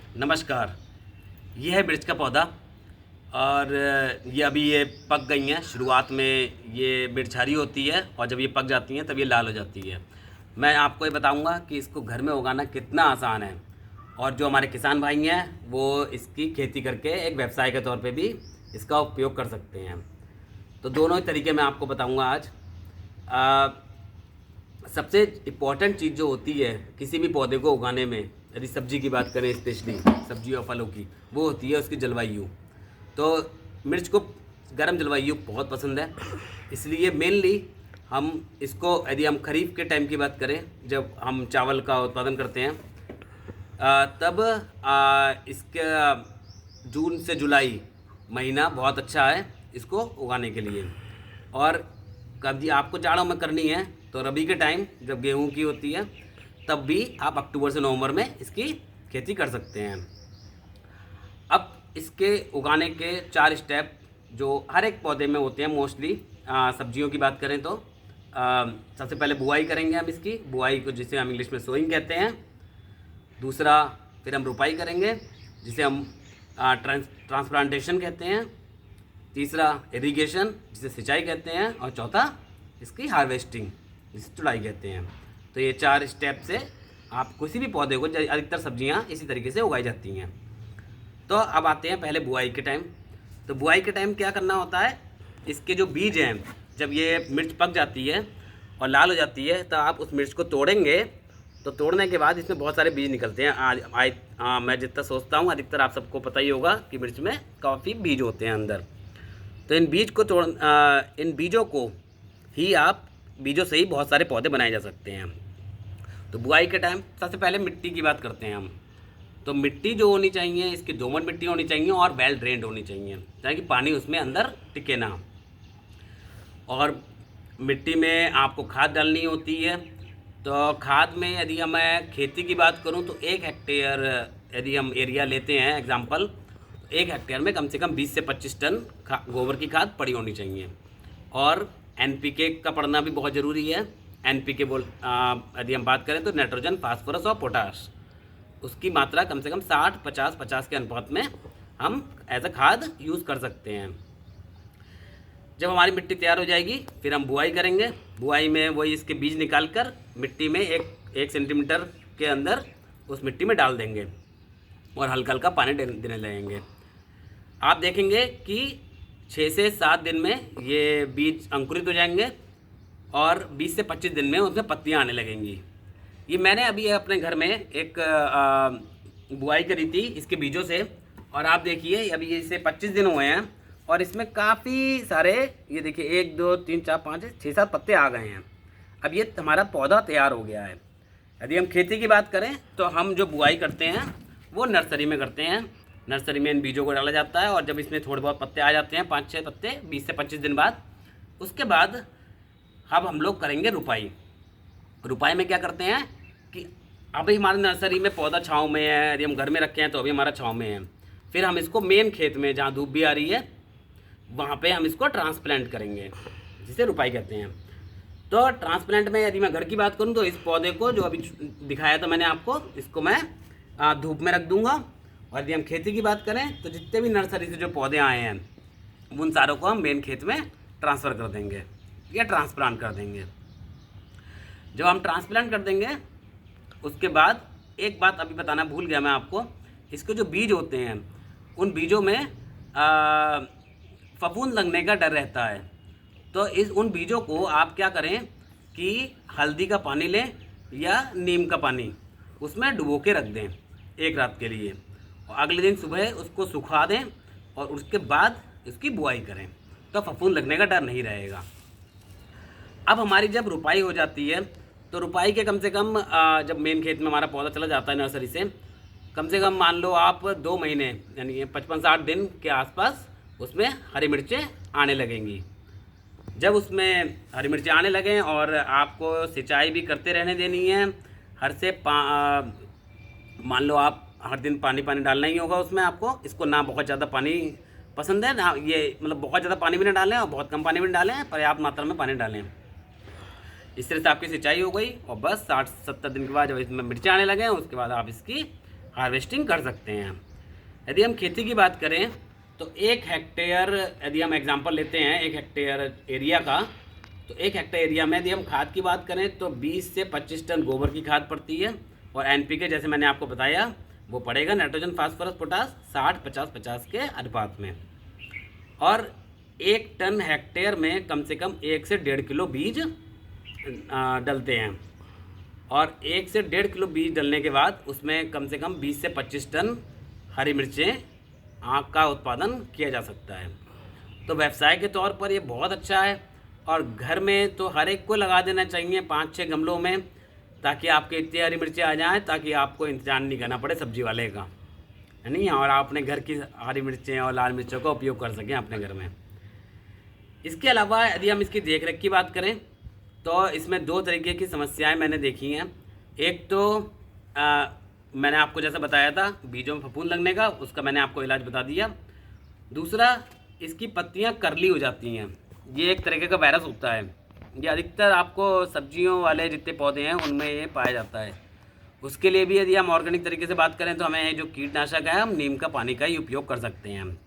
नमस्कार। ये है मिर्च का पौधा और ये पक गई हैं। शुरुआत में ये मिर्च हरी होती है और जब ये पक जाती हैं तब ये लाल हो जाती है। मैं आपको ये बताऊंगा कि इसको घर में उगाना कितना आसान है और जो हमारे किसान भाई हैं वो इसकी खेती करके एक व्यवसाय के तौर पे भी इसका उपयोग कर सकते हैं। तो दोनों ही तरीके मैं आपको बताऊंगा आज। सबसे इम्पॉर्टेंट चीज़ जो होती है किसी भी पौधे को उगाने में, यदि सब्जी की बात करें, स्पेशली सब्जी और फलों की, वो होती है उसकी जलवायु। तो मिर्च को गर्म जलवायु बहुत पसंद है, इसलिए मेनली हम इसको, यदि हम खरीफ के टाइम की बात करें जब हम चावल का उत्पादन करते हैं, तब इसका जून से जुलाई महीना बहुत अच्छा है इसको उगाने के लिए। और कभी आपको जाड़ों में करनी है तो रबी के टाइम जब गेहूं की होती है तब भी आप अक्टूबर से नवंबर में इसकी खेती कर सकते हैं। अब इसके उगाने के 4 स्टेप जो हर एक पौधे में होते हैं मोस्टली। सब्जियों की बात करें तो सबसे पहले बुआई करेंगे हम इसकी, बुआई को जिसे हम इंग्लिश में सोइंग कहते हैं। दूसरा, फिर हम रुपाई करेंगे जिसे हम ट्रांसप्लांटेशन कहते हैं। तीसरा, इरिगेशन जिसे सिंचाई कहते हैं। और चौथा, इसकी हार्वेस्टिंग जिसे तुड़ाई कहते हैं। तो ये 4 स्टेप से आप किसी भी पौधे को, अधिकतर सब्जियां इसी तरीके से उगाई जाती हैं। तो अब आते हैं पहले बुआई के टाइम। तो बुआई के टाइम क्या करना होता है, इसके जो बीज हैं, जब ये मिर्च पक जाती है और लाल हो जाती है तो आप उस मिर्च को तोड़ेंगे। तो तोड़ने के बाद इसमें बहुत सारे बीज निकलते हैं। मैं जितना सोचता हूँ अधिकतर आप सबको पता ही होगा कि मिर्च में काफ़ी बीज होते हैं अंदर। तो इन बीजों को ही बीजों से ही बहुत सारे पौधे बनाए जा सकते हैं। तो बुआई के टाइम सबसे पहले मिट्टी की बात करते हैं हम। तो मिट्टी जो होनी चाहिए, इसकी दोमट मिट्टी होनी चाहिए और वेल ड्रेन्ड होनी चाहिए, ताकि पानी उसमें अंदर टिके ना। और मिट्टी में आपको खाद डालनी होती है। तो खाद में यदि मैं खेती की बात करूं तो 1 हेक्टेयर यदि हम एरिया लेते हैं एग्जांपल, तो 1 हेक्टेयर में कम से कम 20 से 25 टन गोबर की खाद पड़ी होनी चाहिए। और एनपीके का पड़ना भी बहुत ज़रूरी है। एनपीके यदि हम बात करें तो नाइट्रोजन, फास्फोरस और पोटाश, उसकी मात्रा कम से कम 60-50-50 के अनुपात में हम एज अ खाद यूज़ कर सकते हैं। जब हमारी मिट्टी तैयार हो जाएगी फिर हम बुआई करेंगे। बुआई में वही इसके बीज निकाल कर मिट्टी में 1 सेंटीमीटर के अंदर उस मिट्टी में डाल देंगे और हल्का हल्का पानी देने लगेंगे। आप देखेंगे कि 6 से 7 दिन में ये बीज अंकुरित हो जाएंगे और 20 से 25 दिन में उसमें पत्तियां आने लगेंगी। ये मैंने अभी अपने घर में एक बुआई करी थी इसके बीजों से, और आप देखिए अभी इसे 25 दिन हुए हैं और इसमें काफ़ी सारे, ये देखिए 1 2 3 4 5 6 7 पत्ते आ गए हैं। अब ये हमारा पौधा तैयार हो गया है। यदि हम खेती की बात करें तो हम जो बुआई करते हैं वो नर्सरी में करते हैं। नर्सरी में इन बीजों को डाला जाता है और जब इसमें थोड़े बहुत पत्ते आ जाते हैं, 5-6 पत्ते 20 से 25 दिन बाद, उसके बाद अब हम लोग करेंगे रुपाई। रुपाई में क्या करते हैं कि अभी हमारे नर्सरी में पौधा छाँव में है, यदि हम घर में रखे हैं तो अभी हमारा छाँव में है। फिर हम इसको मेन खेत में जहाँ धूप भी आ रही है वहाँ पे हम इसको ट्रांसप्लांट करेंगे, जिसे रुपाई कहते हैं। तो ट्रांसप्लांट में यदि मैं घर की बात करूँ तो इस पौधे को जो अभी दिखाया था मैंने आपको, इसको मैं धूप में रख दूँगा। और यदि हम खेती की बात करें तो जितने भी नर्सरी से जो पौधे आए हैं उन सारों को हम मेन खेत में ट्रांसफ़र कर देंगे या ट्रांसप्लांट कर देंगे। जब हम ट्रांसप्लांट कर देंगे उसके बाद एक बात अभी बताना भूल गया मैं आपको, इसके जो बीज होते हैं उन बीजों में फफूंद लगने का डर रहता है। तो उन बीजों को आप क्या करें कि हल्दी का पानी लें या नीम का पानी, उसमें डुबो के रख दें 1 रात के लिए, और अगले दिन सुबह उसको सुखा दें और उसके बाद इसकी बुआई करें, तो फफूंद लगने का डर नहीं रहेगा। अब हमारी जब रुपाई हो जाती है तो रुपाई के कम से कम जब मेन खेत में हमारा पौधा चला जाता है नर्सरी से कम मान लो आप 2 महीने यानी 55-60 दिन के आसपास उसमें हरी मिर्चें आने लगेंगी। जब उसमें हरी मिर्चें आने लगें और आपको सिंचाई भी करते रहने देनी है, मान लो आप हर दिन पानी डालना ही होगा उसमें आपको। इसको ना बहुत ज़्यादा पानी पसंद है ना, ये मतलब बहुत ज़्यादा पानी भी ना डालें और बहुत कम पानी भी ना डालें, पर्याप्त मात्रा में पानी डालें। इस तरह से आपकी सिंचाई हो गई और बस 60-70 दिन के बाद जब इसमें मिर्चें आने लगे उसके बाद आप इसकी हार्वेस्टिंग कर सकते हैं। यदि हम खेती की बात करें तो 1 हेक्टेयर, यदि हम एग्जांपल लेते हैं 1 हेक्टेयर एरिया का, तो 1 हेक्टेयर एरिया में यदि हम खाद की बात करें तो 20 से 25 टन गोबर की खाद पड़ती है, और एनपीके जैसे मैंने आपको बताया वो पड़ेगा नाइट्रोजन फास्फोरस पोटास 60-50-50 के अनुपात में। और 1 टन हेक्टेयर में कम से कम 1 से 1.5 किलो बीज डलते हैं, और 1 से 1.5 किलो बीज डलने के बाद उसमें कम से कम 20 से 25 टन हरी मिर्चें आँख का उत्पादन किया जा सकता है। तो व्यवसाय के तौर पर ये बहुत अच्छा है, और घर में तो हर एक को लगा देना चाहिए 5-6 गमलों में, ताकि आपके इतनी हरी मिर्चें आ जाएँ ताकि आपको इंतजार नहीं करना पड़े सब्जी वाले का, है नहीं, और आप अपने घर की हरी मिर्चें और लाल मिर्चों का उपयोग कर सकें अपने घर में। इसके अलावा यदि हम इसकी देख रेख की बात करें तो इसमें 2 तरीके की समस्याएं मैंने देखी हैं। एक तो मैंने आपको जैसा बताया था बीजों में फफूंद लगने का, उसका मैंने आपको इलाज बता दिया। दूसरा, इसकी पत्तियां करली हो जाती हैं, ये एक तरीके का वायरस होता है, ये अधिकतर आपको सब्जियों वाले जितने पौधे हैं उनमें ये पाया जाता है। उसके लिए भी यदि हम ऑर्गेनिक तरीके से बात करें तो हमें जो कीटनाशक है हम नीम का पानी का ही उपयोग कर सकते हैं,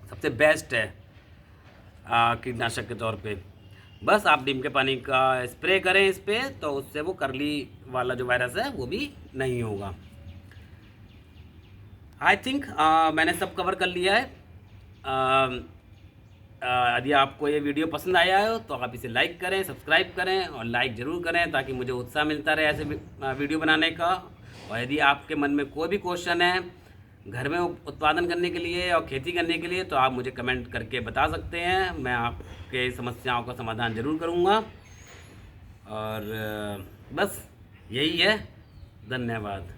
सबसे बेस्ट है कीटनाशक के तौर पे। बस आप नीम के पानी का स्प्रे करें इस पर, तो उससे वो करली वाला जो वायरस है वो भी नहीं होगा। आई थिंक मैंने सब कवर कर लिया है। यदि आपको ये वीडियो पसंद आया हो तो आप इसे लाइक करें, सब्सक्राइब करें, और लाइक ज़रूर करें ताकि मुझे उत्साह मिलता रहे ऐसे वीडियो बनाने का। और यदि आपके मन में कोई भी क्वेश्चन है घर में उत्पादन करने के लिए और खेती करने के लिए, तो आप मुझे कमेंट करके बता सकते हैं, मैं आपके समस्याओं का समाधान ज़रूर करूँगा। और बस यही है, धन्यवाद।